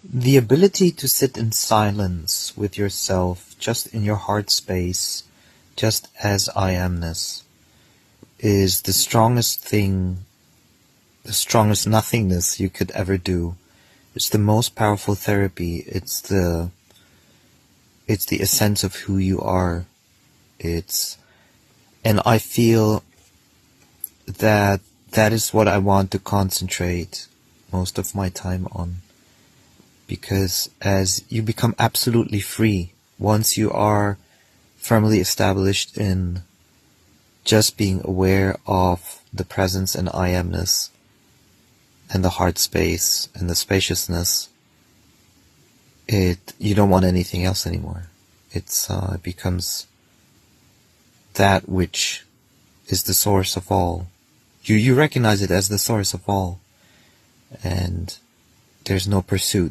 The ability to sit in silence with yourself, just in your heart space, just as I amness, is the strongest thing, the strongest nothingness you could ever do. It's the most powerful therapy. It's the essence of who you are. And I feel that is what I want to concentrate most of my time on. Because as you become absolutely free, once you are firmly established in just being aware of the presence and I amness, and the heart space, and the spaciousness, you don't want anything else anymore. It becomes that which is the source of all. You recognize it as the source of all, and there's no pursuit.